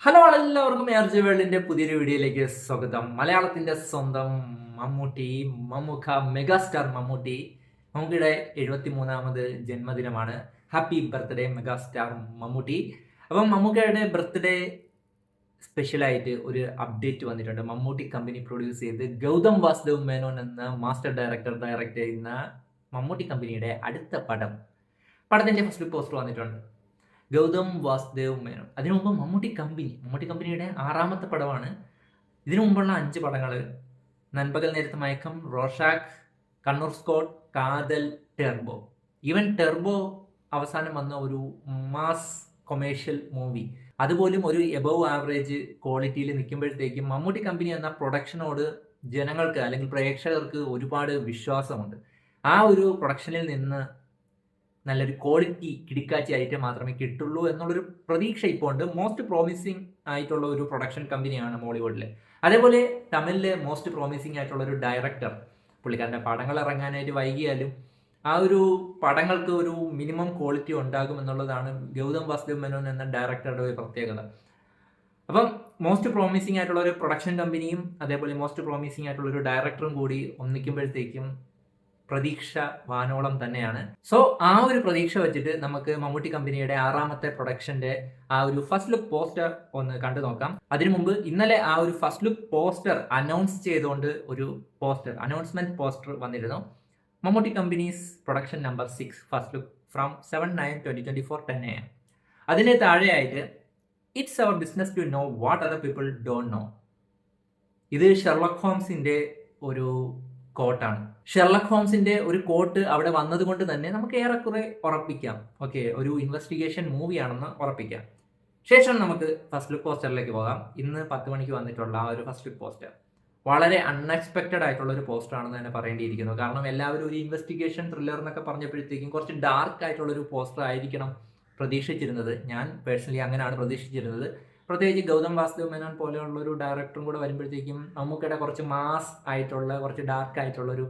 Hello എല്ലാവർക്കും ARJ വേൾഡിന്റെ പുതിയൊരു വീഡിയോയിലേക്ക് സ്വാഗതം. മലയാളത്തിന്റെ സ്വന്തം മമ്മൂട്ടി, മമ്മൂക്ക, മെഗാസ്റ്റാർ മമ്മൂട്ടിയുടെ 73ാമത് ജന്മദിനമാണ്. Happy birthday megastar Mammootty. അപ്പം മമ്മൂക്കയുടെ ബർത്ത്ഡേ സ്പെഷ്യലായിട്ട് ഒരു അപ്ഡേറ്റ് വന്നിട്ടുണ്ട്. മമ്മൂട്ടി കമ്പനി പ്രൊഡ്യൂസ് ചെയ്ത് ഗൗതം വാസുദേവ് മേനോൻ എന്ന മാസ്റ്റർ ഡയറക്ടർ ഡയറക്റ്റ് ചെയ്യുന്ന മമ്മൂട്ടി കമ്പനിയുടെ അടുത്ത പടത്തിന്റെ ഫസ്റ്റ് ലുക്ക് പോസ്റ്റർ വന്നിട്ടുണ്ട്. ഗൗതം വാസുദേവ് മേനോൻ. അതിനു മുമ്പ് മമ്മൂട്ടി കമ്പനിയുടെ 6ാമത്തെ പടമാണ്. ഇതിനു മുമ്പുള്ള 5 പടങ്ങൾ നൻപകൽ നേരത്തെ മയക്കം, റോഷാക്ക്, കണ്ണൂർ സ്കോട്ട്, കാതൽ, ടെർബോ. ഈവൻ ടെർബോ അവസാനം വന്ന ഒരു മാസ് കൊമേഴ്ഷ്യൽ മൂവി, അതുപോലും ഒരു എബവ് ആവറേജ് ക്വാളിറ്റിയിൽ നിൽക്കുമ്പോഴത്തേക്കും മമ്മൂട്ടി കമ്പനി എന്ന പ്രൊഡക്ഷനോട് ജനങ്ങൾക്ക് അല്ലെങ്കിൽ പ്രേക്ഷകർക്ക് ഒരുപാട് വിശ്വാസമുണ്ട്. ആ ഒരു പ്രൊഡക്ഷനിൽ നിന്ന് നല്ലൊരു ക്വാളിറ്റി കിടക്കാച്ചയായിട്ട് മാത്രമേ കിട്ടുള്ളൂ എന്നുള്ളൊരു പ്രതീക്ഷ ഇപ്പോൾ ഉണ്ട്. മോസ്റ്റ് പ്രോമിസിങ് ആയിട്ടുള്ള ഒരു പ്രൊഡക്ഷൻ കമ്പനിയാണ് മോളിവുഡിൽ. അതേപോലെ തമിഴിലെ മോസ്റ്റ് പ്രോമിസിങ് ആയിട്ടുള്ള ഒരു ഡയറക്ടർ. പുള്ളിക്കാരൻ്റെ പടങ്ങൾ ഇറങ്ങാനായിട്ട് വൈകിയാലും ആ ഒരു പടങ്ങൾക്ക് ഒരു മിനിമം ക്വാളിറ്റി ഉണ്ടാകും എന്നുള്ളതാണ് ഗൗതം വാസുദേവ് മേനോൻ എന്ന ഡയറക്ടറുടെ ഒരു പ്രത്യേകത. അപ്പം മോസ്റ്റ് പ്രോമിസിങ് ആയിട്ടുള്ള ഒരു പ്രൊഡക്ഷൻ കമ്പനിയും അതേപോലെ മോസ്റ്റ് പ്രോമിസിങ് ആയിട്ടുള്ള ഒരു ഡയറക്ടറും കൂടി ഒന്നിക്കുമ്പോഴത്തേക്കും പ്രതീക്ഷ വാനോളം തന്നെയാണ്. സോ ആ ഒരു പ്രതീക്ഷ വെച്ചിട്ട് നമുക്ക് മമ്മൂട്ടി കമ്പനിയുടെ 6ാമത്തെ പ്രൊഡക്ഷന്റെ ആ ഒരു ഫസ്റ്റ് ലുക്ക് പോസ്റ്റർ ഒന്ന് കണ്ടു നോക്കാം. അതിനു മുമ്പ് ഇന്നലെ ആ ഒരു ഫസ്റ്റ് ലുക്ക് പോസ്റ്റർ അനൗൺസ് ചെയ്തുകൊണ്ട് ഒരു അനൗൺസ്മെന്റ് പോസ്റ്റർ വന്നിരുന്നു. Mammootty company's production number 6 first look from 7/9/2024 10 AM. അതിന് താഴെയായിട്ട് it's our business to know what other people don't know. ഇത് ഷെർലക് ഹോംസിന്റെ ഒരു കോട്ടാണ്. ഷെർലക് ഹോംസിന്റെ ഒരു കോട്ട് അവിടെ വന്നതുകൊണ്ട് തന്നെ നമുക്ക് ഏറെക്കുറെ ഉറപ്പിക്കാം, ഓക്കെ, ഒരു ഇൻവെസ്റ്റിഗേഷൻ മൂവിയാണെന്ന് ഉറപ്പിക്കാം. ശേഷം നമുക്ക് ഫസ്റ്റ് ലുക്ക് പോസ്റ്ററിലേക്ക് പോകാം. ഇന്ന് 10 മണിക്ക് വന്നിട്ടുള്ള ആ ഒരു ഫസ്റ്റ് ലുക്ക് പോസ്റ്റർ വളരെ അൺഎക്സ്പെക്റ്റഡ് ആയിട്ടുള്ള ഒരു പോസ്റ്റർ ആണെന്ന് തന്നെ പറയേണ്ടിയിരിക്കുന്നു. കാരണം എല്ലാവരും ഒരു ഇൻവെസ്റ്റിഗേഷൻ ത്രില്ലർ എന്നൊക്കെ പറഞ്ഞപ്പോഴത്തേക്കും കുറച്ച് ഡാർക്ക് ആയിട്ടുള്ള ഒരു പോസ്റ്റർ ആയിരിക്കണം പ്രതീക്ഷിച്ചിരുന്നത്. ഞാൻ പേഴ്സണലി അങ്ങനെയാണ് പ്രതീക്ഷിച്ചിരുന്നത്. പ്രത്യേകിച്ച് ഗൗതം വാസുദേവ് മേനോൻ പോലെയുള്ള ഒരു ഡയറക്ടറും കൂടെ വരുമ്പോഴത്തേക്കും നമുക്കിടെ കുറച്ച് മാസ് ആയിട്ടുള്ള കുറച്ച് ഡാർക്ക് ആയിട്ടുള്ള ഒരു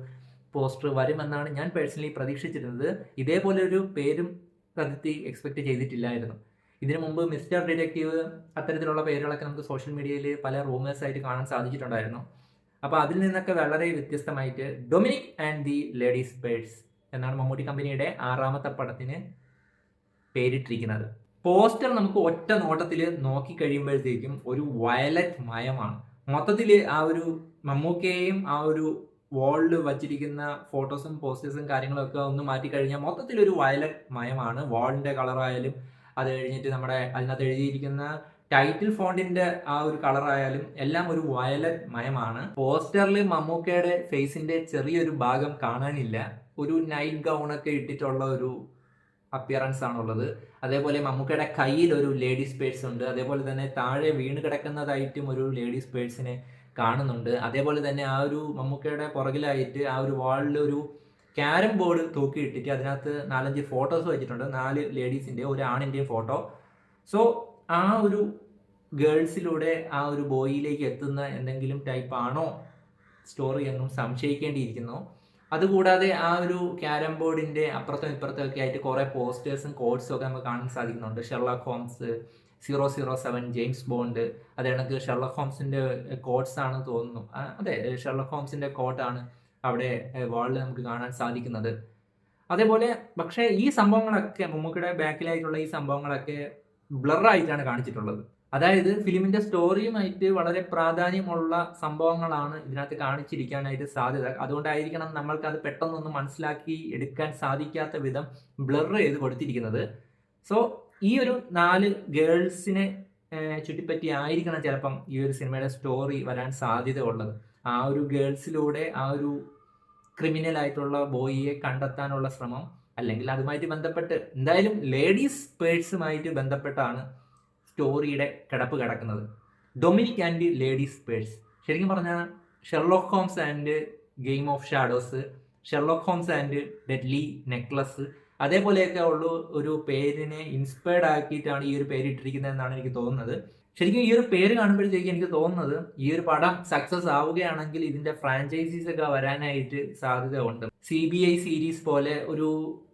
പോസ്റ്റർ വരുമെന്നാണ് ഞാൻ പേഴ്സണലി പ്രതീക്ഷിച്ചിരുന്നത്. ഇതേപോലെ ഒരു പേരും സത്യത്തിൽ എക്സ്പെക്ട് ചെയ്തിട്ടില്ലായിരുന്നു. ഇതിനു മുമ്പ് മിസ്റ്റർ ഡിറ്റക്റ്റീവ് അത്തരത്തിലുള്ള പേരുകളൊക്കെ നമുക്ക് സോഷ്യൽ മീഡിയയിൽ പല റൂമേഴ്സ് ആയിട്ട് കാണാൻ സാധിച്ചിട്ടുണ്ടായിരുന്നു. അപ്പോൾ അതിൽ നിന്നൊക്കെ വളരെ വ്യത്യസ്തമായിട്ട് Dominic and the ladies purse എന്നാണ് മമ്മൂട്ടി കമ്പനിയുടെ 6ാമത്തെ പടത്തിന് പേരിട്ടിരിക്കുന്നത്. പോസ്റ്റർ നമുക്ക് ഒറ്റ നോട്ടത്തിൽ നോക്കി കഴിയുമ്പോഴത്തേക്കും ഒരു വയലറ്റ് മയമാണ്. മൊത്തത്തിൽ ആ ഒരു മമ്മൂക്കയെയും ആ ഒരു വാളിൽ വച്ചിരിക്കുന്ന ഫോട്ടോസും പോസ്റ്റേഴ്സും കാര്യങ്ങളൊക്കെ ഒന്ന് മാറ്റി കഴിഞ്ഞാൽ മൊത്തത്തിൽ ഒരു വയലറ്റ് മയമാണ്. വാളിന്റെ കളറായാലും അത് കഴിഞ്ഞിട്ട് നമ്മുടെ അതിനകത്ത് എഴുതിയിരിക്കുന്ന ടൈറ്റിൽ ഫോണ്ടിന്റെ ആ ഒരു കളറായാലും എല്ലാം ഒരു വയലറ്റ് മയമാണ്. പോസ്റ്ററിൽ മമ്മൂക്കയുടെ ഫേസിന്റെ ചെറിയൊരു ഭാഗം കാണാനില്ല. ഒരു നൈറ്റ് ഗൗണൊക്കെ ഇട്ടിട്ടുള്ള ഒരു അപ്പിയറൻസ് ആണുള്ളത്. അതേപോലെ മമ്മൂക്കയുടെ കയ്യിൽ ഒരു ലേഡീസ് പേഴ്സ് ഉണ്ട്. അതേപോലെ തന്നെ താഴെ വീണ് കിടക്കുന്നതായിട്ടും ഒരു ലേഡീസ് പേഴ്സിനെ കാണുന്നുണ്ട്. അതേപോലെ തന്നെ ആ ഒരു മമ്മൂക്കയുടെ പുറകിലായിട്ട് ആ ഒരു വാളിൽ ഒരു ക്യാരം ബോർഡ് തൂക്കിയിട്ടിട്ട് അതിനകത്ത് 4-5 ഫോട്ടോസ് വെച്ചിട്ടുണ്ട്. 4 ലേഡീസിൻ്റെ ഒരു ആണിൻ്റെയും ഫോട്ടോ. സോ ആ ഒരു ഗേൾസിലൂടെ ആ ഒരു ബോയിലേക്ക് എത്തുന്ന എന്തെങ്കിലും ടൈപ്പ് ആണോ സ്റ്റോറി എന്നും സംശയിക്കേണ്ടിയിരിക്കുന്നു. അതുകൂടാതെ ആ ഒരു ക്യാരം ബോർഡിന്റെ അപ്പുറത്തും ഇപ്പുറത്തും ഒക്കെ ആയിട്ട് കുറെ പോസ്റ്റേഴ്സും കോഡ്സും ഒക്കെ നമുക്ക് കാണാൻ സാധിക്കുന്നുണ്ട്. ഷെർലക് ഹോംസ്, 007, ജെയിംസ് ബോണ്ട്, അത് കണക്ക് ഷെർലക് ഹോംസിന്റെ കോഡ്സ് ആണ് തോന്നുന്നു. അതെ, ഷെർലക് ഹോംസിന്റെ കോട്ടാണ് അവിടെ വാളിൽ നമുക്ക് കാണാൻ സാധിക്കുന്നത്. അതേപോലെ പക്ഷേ ഈ സംഭവങ്ങളൊക്കെ മമ്മൂക്കയുടെ ബാക്കിലായിട്ടുള്ള ഈ സംഭവങ്ങളൊക്കെ ബ്ലറായിട്ടാണ് കാണിച്ചിട്ടുള്ളത്. അതായത് ഫിലിമിന്റെ സ്റ്റോറിയുമായിട്ട് വളരെ പ്രാധാന്യമുള്ള സംഭവങ്ങളാണ് ഇതിനകത്ത് കാണിച്ചിരിക്കാനായിട്ട് സാധ്യത. അതുകൊണ്ടായിരിക്കണം നമ്മൾക്ക് അത് പെട്ടെന്നൊന്നും മനസ്സിലാക്കി എടുക്കാൻ സാധിക്കാത്ത വിധം ബ്ലർ ചെയ്ത് കൊടുത്തിരിക്കുന്നത്. സോ ഈ ഒരു 4 ഗേൾസിനെ ചുറ്റിപ്പറ്റി ആയിരിക്കണം ചിലപ്പം ഈ ഒരു സിനിമയുടെ സ്റ്റോറി വരാൻ സാധ്യത ഉള്ളത്. ആ ഒരു ഗേൾസിലൂടെ ആ ഒരു ക്രിമിനൽ ആയിട്ടുള്ള ബോയിയെ കണ്ടെത്താനുള്ള ശ്രമം, അല്ലെങ്കിൽ അതുമായിട്ട് ബന്ധപ്പെട്ട് എന്തായാലും ലേഡീസ് പേഴ്സുമായിട്ട് ബന്ധപ്പെട്ടാണ് സ്റ്റോറിയുടെ കിടപ്പ് കിടക്കുന്നത്. ഡൊമിനിക് ആൻഡ് ലേഡീസ് പേഴ്സ്, ശരിക്കും പറഞ്ഞാൽ Sherlock Holmes and game of shadows, Sherlock Holmes and deadly necklace, അതേപോലെയൊക്കെ ഉള്ള ഒരു പേരിനെ ഇൻസ്പയർഡ് ആക്കിയിട്ടാണ് ഈ ഒരു പേര് ഇട്ടിരിക്കുന്നത് എന്നാണ് എനിക്ക് തോന്നുന്നത്. ശരിക്കും ഈ ഒരു പേര് കാണുമ്പോഴത്തേക്ക് എനിക്ക് തോന്നുന്നത് ഈ ഒരു പടം സക്സസ് ആവുകയാണെങ്കിൽ ഇതിന്റെ ഫ്രാഞ്ചൈസീസ് ഒക്കെ വരാനായിട്ട് സാധ്യത ഉണ്ട്. CBI സീരീസ് പോലെ ഒരു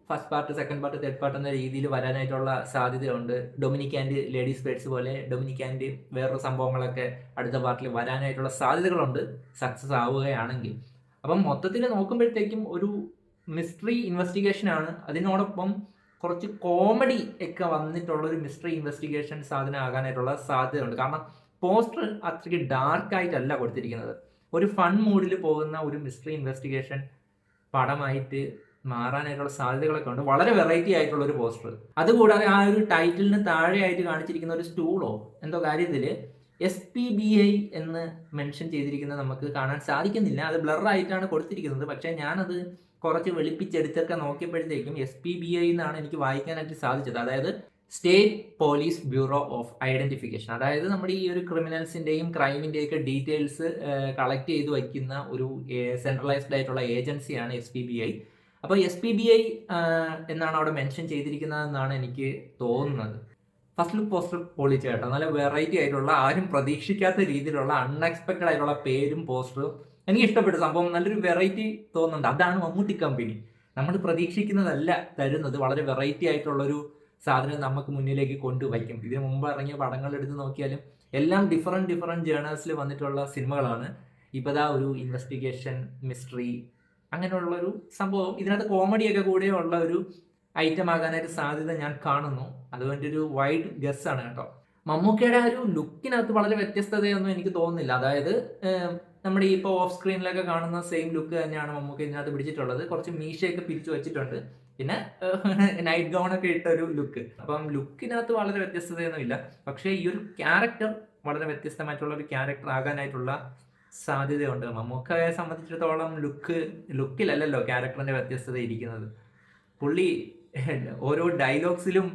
first part, second part, third part എന്ന രീതിയിൽ വരാനായിട്ടുള്ള സാധ്യതയുണ്ട്. ഡൊമിനിക് ആൻഡ് ലേഡീസ് ബേഡ്സ് പോലെ ഡൊമിനിക് ആൻഡ് വേറൊരു സംഭവങ്ങളൊക്കെ അടുത്ത പാർട്ടിൽ വരാനായിട്ടുള്ള സാധ്യതകളുണ്ട് സക്സസ് ആവുകയാണെങ്കിൽ. അപ്പം മൊത്തത്തിൽ നോക്കുമ്പോഴത്തേക്കും ഒരു മിസ്റ്ററി ഇൻവെസ്റ്റിഗേഷൻ ആണ്. അതിനോടൊപ്പം കുറച്ച് കോമഡി ഒക്കെ വന്നിട്ടുള്ള ഒരു മിസ്റ്ററി ഇൻവെസ്റ്റിഗേഷൻ സാധനം ആകാനായിട്ടുള്ള സാധ്യതയുണ്ട്. കാരണം പോസ്റ്റർ അത്രയ്ക്ക് ഡാർക്കായിട്ടല്ല കൊടുത്തിരിക്കുന്നത്. ഒരു ഫൺ മൂഡിൽ പോകുന്ന ഒരു മിസ്റ്ററി ഇൻവെസ്റ്റിഗേഷൻ പടമായിട്ട് മാറാനായിട്ടുള്ള സാധ്യതകളൊക്കെ ഉണ്ട്. വളരെ വെറൈറ്റി ആയിട്ടുള്ള ഒരു പോസ്റ്റർ. അതുകൂടാതെ ആ ഒരു ടൈറ്റിലിന് താഴെയായിട്ട് കാണിച്ചിരിക്കുന്ന ഒരു സ്റ്റൂളോ എന്തോ കാര്യത്തിൽ SPBI എന്ന് മെൻഷൻ ചെയ്തിരിക്കുന്നത് നമുക്ക് കാണാൻ സാധിക്കുന്നില്ല. അത് ബ്ലറായിട്ടാണ് കൊടുത്തിരിക്കുന്നത്. പക്ഷേ ഞാനത് കുറച്ച് വെളുപ്പിച്ചെടുത്തൊക്കെ നോക്കിയപ്പോഴത്തേക്കും SPBI എന്നാണ് എനിക്ക് വായിക്കാനായിട്ട് സാധിച്ചത്. അതായത് state police bureau of identification. അതായത് നമ്മുടെ ഈ ഒരു ക്രിമിനൽസിന്റെയും ക്രൈമിന്റെയും ഒക്കെ ഡീറ്റെയിൽസ് കളക്ട് ചെയ്ത് വയ്ക്കുന്ന ഒരു സെൻട്രലൈസ്ഡ് ആയിട്ടുള്ള ഏജൻസിയാണ് SPBI. അപ്പോൾ SPBI എന്നാണ് അവിടെ മെൻഷൻ ചെയ്തിരിക്കുന്നതെന്നാണ് എനിക്ക് തോന്നുന്നത്. ഫസ്റ്റ് ലുക്ക് പോസ്റ്റർ പൊളിച്ച കേട്ടോ. നല്ല വെറൈറ്റി ആയിട്ടുള്ള, ആരും പ്രതീക്ഷിക്കാത്ത രീതിയിലുള്ള അൺഎക്സ്പെക്റ്റഡ് ആയിട്ടുള്ള പേരും പോസ്റ്ററും എനിക്ക് ഇഷ്ടപ്പെട്ട സംഭവം. നല്ലൊരു വെറൈറ്റി തോന്നുന്നുണ്ട്. അതാണ് മമ്മൂട്ടി കമ്പനി. നമ്മൾ പ്രതീക്ഷിക്കുന്നതല്ല തരുന്നത്. വളരെ വെറൈറ്റി ആയിട്ടുള്ളൊരു സാധനം നമുക്ക് മുന്നിലേക്ക് കൊണ്ടുവയ്ക്കും. ഇതിനു മുമ്പ് ഇറങ്ങിയ പടങ്ങൾ എടുത്ത് നോക്കിയാലും എല്ലാം ഡിഫറെൻറ്റ് ജേണേഴ്സിൽ വന്നിട്ടുള്ള സിനിമകളാണ്. ഇപ്പോൾ ഒരു ഇൻവെസ്റ്റിഗേഷൻ, മിസ്റ്ററി അങ്ങനെയുള്ളൊരു സംഭവം, ഇതിനകത്ത് കോമഡിയൊക്കെ കൂടെ ഉള്ള ഒരു ഐറ്റം ആകാനായിട്ട് സാധ്യത ഞാൻ കാണുന്നു. അതുകൊണ്ട് ഒരു വൈഡ് ഗസ് ആണ് കേട്ടോ. മമ്മൂക്കയുടെ ആ ഒരു ലുക്കിനകത്ത് വളരെ വ്യത്യസ്തതയൊന്നും എനിക്ക് തോന്നുന്നില്ല. അതായത് നമ്മുടെ ഇപ്പോൾ ഓഫ് സ്ക്രീനിലൊക്കെ കാണുന്ന സെയിം ലുക്ക് തന്നെയാണ് മമ്മൂക്ക ഇതിനകത്ത് പിടിച്ചിട്ടുള്ളത്. കുറച്ച് മീശയൊക്കെ പിരിച്ചു വെച്ചിട്ടുണ്ട്. പിന്നെ നൈറ്റ് ഗൗണൊക്കെ ഇട്ട ഒരു ലുക്ക്. അപ്പം ലുക്കിനകത്ത് വളരെ വ്യത്യസ്തതയൊന്നും ഇല്ല. പക്ഷേ ഈ ഒരു ക്യാരക്ടർ വളരെ വ്യത്യസ്തമായിട്ടുള്ള ഒരു ക്യാരക്ടർ ആകാനായിട്ടുള്ള സാധ്യതയുണ്ട്. മമ്മൂക്കയെ സംബന്ധിച്ചിടത്തോളം ലുക്കിലല്ലല്ലോ ക്യാരക്ടറിന്റെ വ്യത്യസ്തത ഇരിക്കുന്നത്. പുള്ളി ഓരോ ഡയലോഗ്സിലും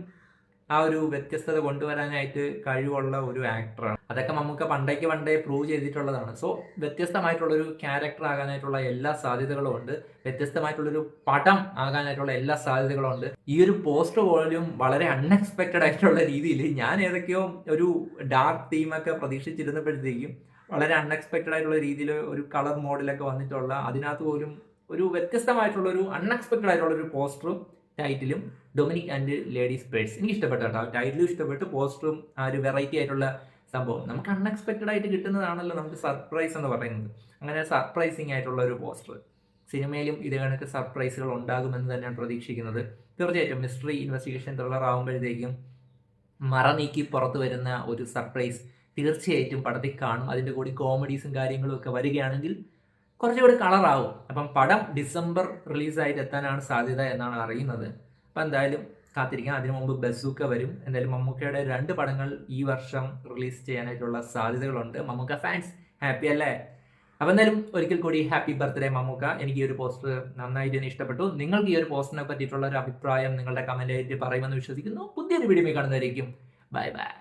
ആ ഒരു വ്യത്യസ്തത കൊണ്ടുവരാനായിട്ട് കഴിവുള്ള ഒരു ആക്ടറാണ്. അതൊക്കെ മമ്മൂക്ക പണ്ടേ പ്രൂവ് ചെയ്തിട്ടുള്ളതാണ്. സോ വ്യത്യസ്തമായിട്ടുള്ളൊരു ക്യാരക്ടർ ആകാനായിട്ടുള്ള എല്ലാ സാധ്യതകളും ഉണ്ട്. വ്യത്യസ്തമായിട്ടുള്ളൊരു പടം ആകാനായിട്ടുള്ള എല്ലാ സാധ്യതകളും ഉണ്ട്. ഈ ഒരു പോസ്റ്റർ പോലും വളരെ അൺഎക്സ്പെക്റ്റഡ് ആയിട്ടുള്ള രീതിയിൽ ഞാൻ ഏതൊക്കെയോ ഒരു ഡാർക്ക് തീമൊക്കെ പ്രതീക്ഷിച്ചിരുന്നപ്പോഴത്തേക്കും വളരെ അൺഎക്സ്പെക്റ്റഡ് ആയിട്ടുള്ള രീതിയിൽ ഒരു കളർ മോഡിലൊക്കെ വന്നിട്ടുള്ള, അതിനകത്ത് പോലും ഒരു വ്യത്യസ്തമായിട്ടുള്ള ഒരു അൺഎക്സ്പെക്റ്റഡ് ആയിട്ടുള്ള ഒരു പോസ്റ്ററും ടൈറ്റിലും ഡൊമിനിക് ആൻഡ് ലേഡീസ് ബേഡ്സ് എനിക്ക് ഇഷ്ടപ്പെട്ടു കേട്ടോ. ടൈറ്റിലും ഇഷ്ടപ്പെട്ടു, പോസ്റ്ററും ആ ഒരു വെറൈറ്റി ആയിട്ടുള്ള സംഭവം. നമുക്ക് അൺഎക്സ്പെക്റ്റഡ് ആയിട്ട് കിട്ടുന്നതാണല്ലോ നമുക്ക് സർപ്രൈസ് എന്ന് പറയുന്നത്. അങ്ങനെ സർപ്രൈസിങ് ആയിട്ടുള്ള ഒരു പോസ്റ്റർ. സിനിമയിലും ഇത് കണക്ക് സർപ്രൈസുകൾ ഉണ്ടാകുമെന്ന് തന്നെയാണ് പ്രതീക്ഷിക്കുന്നത്. തീർച്ചയായിട്ടും മിസ്റ്ററി ഇൻവെസ്റ്റിഗേഷൻ ത്രില്ലർ ആകുമ്പോഴത്തേക്കും മറ നീക്കി പുറത്തു വരുന്ന ഒരു സർപ്രൈസ് തീർച്ചയായിട്ടും പടത്തിൽ കാണും. അതിൻ്റെ കൂടി കോമഡീസും കാര്യങ്ങളും ഒക്കെ വരികയാണെങ്കിൽ കുറച്ചുകൂടി കളറാവും. അപ്പം പടം ഡിസംബർ റിലീസായിട്ട് എത്താനാണ് സാധ്യത എന്നാണ് അറിയുന്നത്. അപ്പം എന്തായാലും കാത്തിരിക്കാം. അതിനു മുമ്പ് ബസൂക്ക വരും. എന്തായാലും മമ്മൂക്കയുടെ 2 പടങ്ങൾ ഈ വർഷം റിലീസ് ചെയ്യാനായിട്ടുള്ള സാധ്യതകളുണ്ട്. മമ്മൂക്ക ഫാൻസ് ഹാപ്പി അല്ലേ? അപ്പം എന്തായാലും ഒരിക്കൽ കൂടി ഹാപ്പി ബർത്ത്ഡേ മമ്മൂക്ക. എനിക്ക് ഈ ഒരു പോസ്റ്റർ നന്നായിട്ട് തന്നെ ഇഷ്ടപ്പെട്ടു. നിങ്ങൾക്ക് ഈ ഒരു പോസ്റ്ററിനെ പറ്റിയിട്ടുള്ള ഒരു അഭിപ്രായം നിങ്ങളുടെ കമന്റ് ആയിട്ട് പറയുമെന്ന് വിശ്വസിക്കുന്നു. പുതിയൊരു വീഡിയോ കാണുന്നതായിരിക്കും. Bye bye.